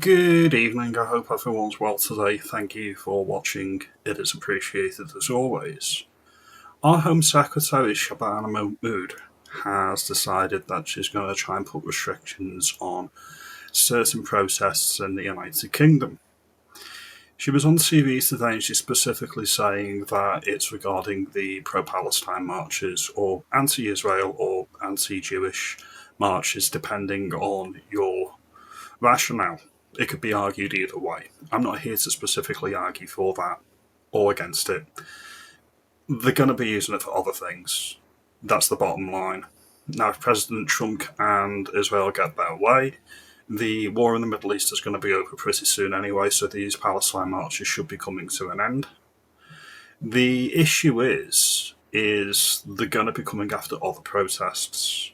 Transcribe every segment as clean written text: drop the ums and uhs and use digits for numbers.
Good evening, I hope everyone's well today. Thank you for watching, it is appreciated as always. Our Home Secretary Shabana Mahmood has decided that she's going to try and put restrictions on certain protests in the United Kingdom. She was on TV today and she's specifically saying that it's regarding the pro-Palestine marches or anti-Israel or anti-Jewish marches, depending on your rationale. It could be argued either way. I'm not here to specifically argue for that or against it. They're going to be using it for other things. That's the bottom line. Now, if President Trump and Israel get their way, the war in the Middle East is going to be over pretty soon anyway, so these Palestine marches should be coming to an end. The issue is they're going to be coming after other protests.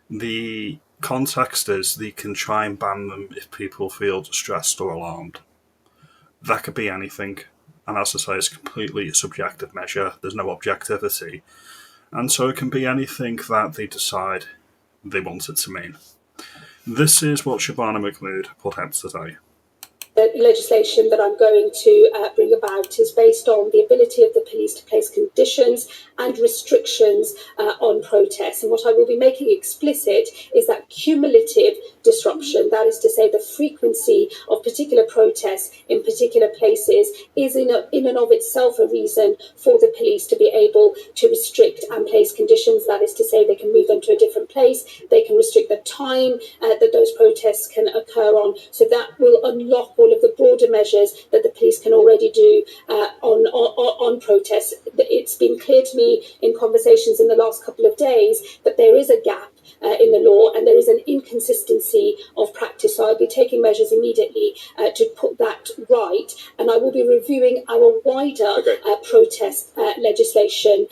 The context is they can try and ban them if people feel distressed or alarmed. That could be anything, and as I say, it's a completely subjective measure. There's no objectivity, and so it can be anything that they decide they want it to mean. This is what Shabana Mahmood put out today. The legislation that I'm going to bring about is based on the ability of the police to place conditions and restrictions on protests. And what I will be making explicit is that cumulative disruption, that is to say the frequency of particular protests in particular places, is in and of itself a reason for the police to be able to restrict and place conditions. That is to say they can move them to a different place, they can restrict the time that those protests can occur on. So that will unlock all of the broader measures that the police can already do on protests. It's been clear to me in conversations in the last couple of days that there is a gap in the law and there is an inconsistency of practice. So I'll be taking measures immediately to put that right, and I will be reviewing our wider protest legislation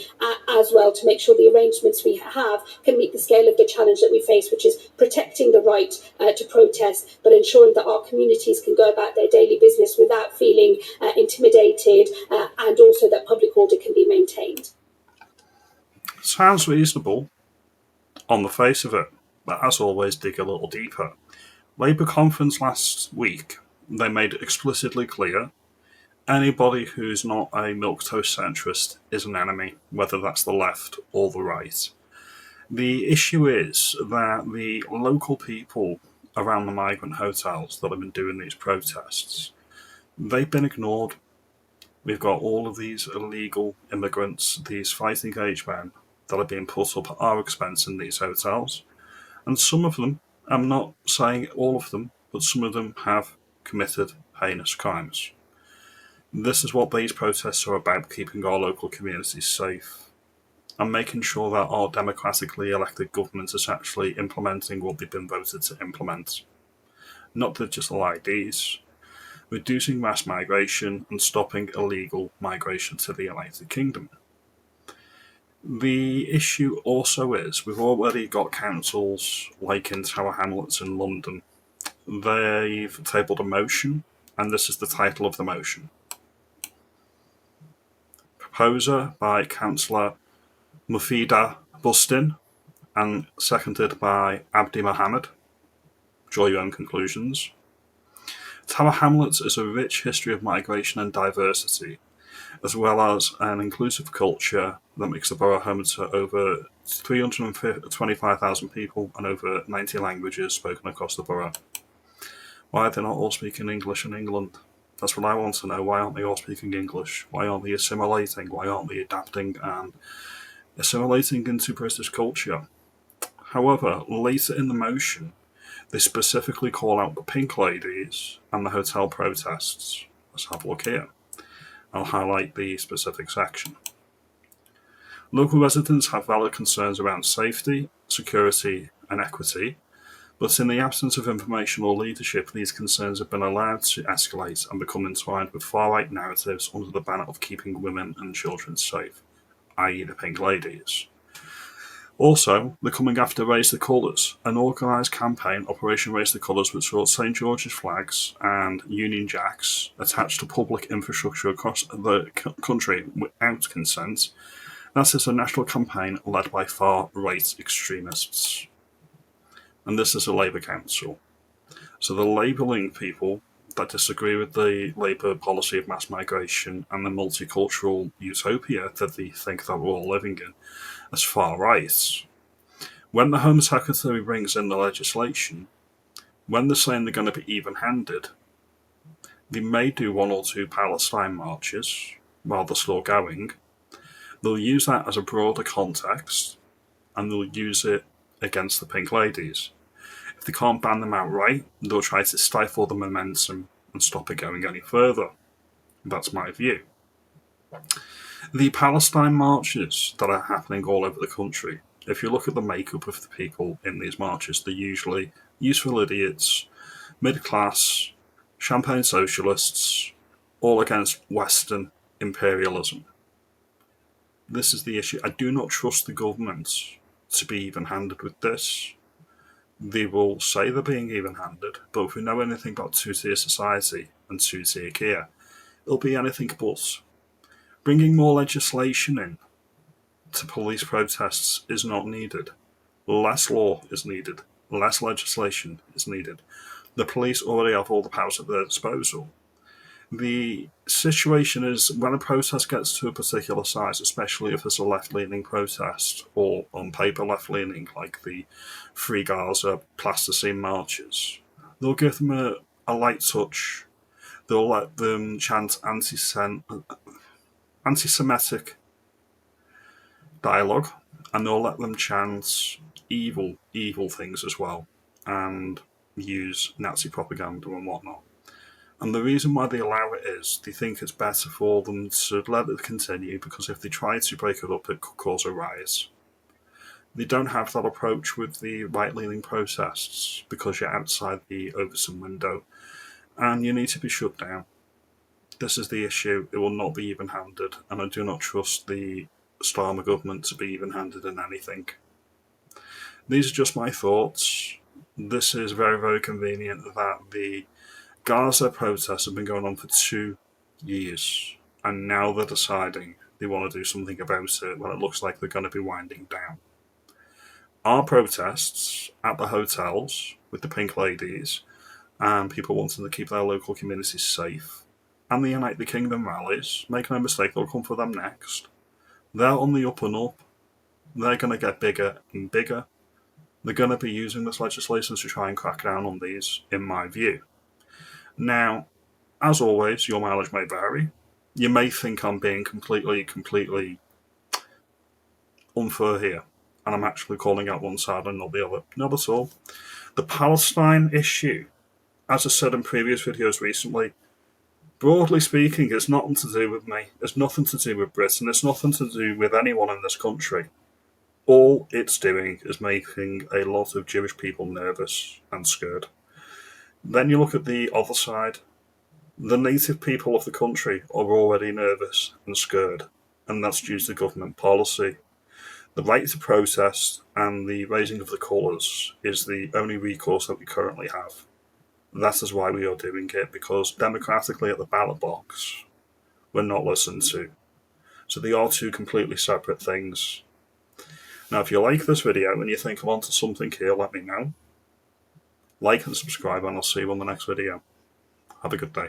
as well to make sure the arrangements we have can meet the scale of the challenge that we face, which is protecting the right to protest, but ensuring that our communities can go about their daily business without feeling intimidated, and also that public order can be maintained. Sounds reasonable on the face of it, but as always, dig a little deeper. Labour conference last week, they made it explicitly clear anybody who's not a milquetoast centrist is an enemy, whether that's the left or the right. The issue is that the local people around the migrant hotels that have been doing these protests, they've been ignored. We've got all of these illegal immigrants, these fighting age men, that are being put up at our expense in these hotels. And some of them, I'm not saying all of them, but some of them have committed heinous crimes. This is what these protests are about, keeping our local communities safe and making sure that our democratically elected government is actually implementing what they've been voted to implement. Not the digital IDs, reducing mass migration and stopping illegal migration to the United Kingdom. The issue also is we've already got councils like in Tower Hamlets in London. They've tabled a motion, and this is the title of the motion. Proposer by Councillor Mufida Bustin and seconded by Abdi Mohammed. Draw your own conclusions. Tower Hamlets is a rich history of migration and diversity, as well as an inclusive culture that makes the borough home to over 325,000 people and over 90 languages spoken across the borough. Why are they not all speaking English in England? That's what I want to know. Why aren't they all speaking English? Why aren't they assimilating? Why aren't they adapting and assimilating into British culture? However, later in the motion, they specifically call out the pink ladies and the hotel protests. Let's have a look here. I'll highlight the specific section. Local residents have valid concerns around safety, security and equity, but in the absence of information or leadership, these concerns have been allowed to escalate and become entwined with far-right narratives under the banner of keeping women and children safe, i.e. the pink ladies. Also, they're coming after Raise the Colours, an organised campaign, Operation Raise the Colours, which saw St George's flags and Union Jacks attached to public infrastructure across the country without consent. That is a national campaign led by far-right extremists. And this is a Labour council. So they're labelling people that disagree with the Labour policy of mass migration and the multicultural utopia that they think that we're all living in as far right. When the Home Secretary brings in the legislation, when they're saying they're going to be even-handed, they may do 1 or 2 Palestine marches while they're still going. They'll use that as a broader context, and they'll use it against the Pink Ladies. If they can't ban them outright, they'll try to stifle the momentum and stop it going any further. That's my view. The Palestine marches that are happening all over the country, if you look at the makeup of the people in these marches, they're usually useful idiots, mid-class, champagne socialists, all against Western imperialism. This is the issue. I do not trust the government to be even-handed with this. They will say they're being even-handed, but if we know anything about two-tier society and two-tier care, it'll be anything but. Bringing more legislation in to police protests is not needed. Less law is needed. Less legislation is needed. The police already have all the powers at their disposal. The situation is when a protest gets to a particular size, especially if it's a left-leaning protest, or on paper left-leaning, like the Free Gaza plasticine marches, they'll give them a light touch. They'll let them chant anti-Semitic dialogue, and they'll let them chant evil things as well, and use Nazi propaganda and whatnot. And the reason why they allow it is they think it's better for them to let it continue, because if they try to break it up, it could cause a riot. They don't have that approach with the right-leaning protests, because you're outside the Overton window, and you need to be shut down. This is the issue. It will not be even-handed, and I do not trust the Starmer government to be even-handed in anything. These are just my thoughts. This is very, very convenient that the Gaza protests have been going on for 2 years, and now they're deciding they want to do something about it when it looks like they're going to be winding down. Our protests at the hotels with the Pink Ladies and people wanting to keep their local communities safe, and the United Kingdom rallies, make no mistake, they'll come for them next. They're on the up and up. They're going to get bigger and bigger. They're going to be using this legislation to try and crack down on these, in my view. Now, as always, your mileage may vary. You may think I'm being completely unfair here, and I'm actually calling out one side and not the other. Not at all. The Palestine issue, as I said in previous videos recently, broadly speaking, it's nothing to do with me. It's nothing to do with Britain. It's nothing to do with anyone in this country. All it's doing is making a lot of Jewish people nervous and scared. Then you look at the other side. The native people of the country are already nervous and scared, and that's due to government policy. The right to protest and the raising of the colours is the only recourse that we currently have. That is why we are doing it, because democratically at the ballot box, we're not listened to. So they are two completely separate things. Now, if you like this video and you think I'm onto something here, let me know. Like and subscribe, and I'll see you on the next video. Have a good day.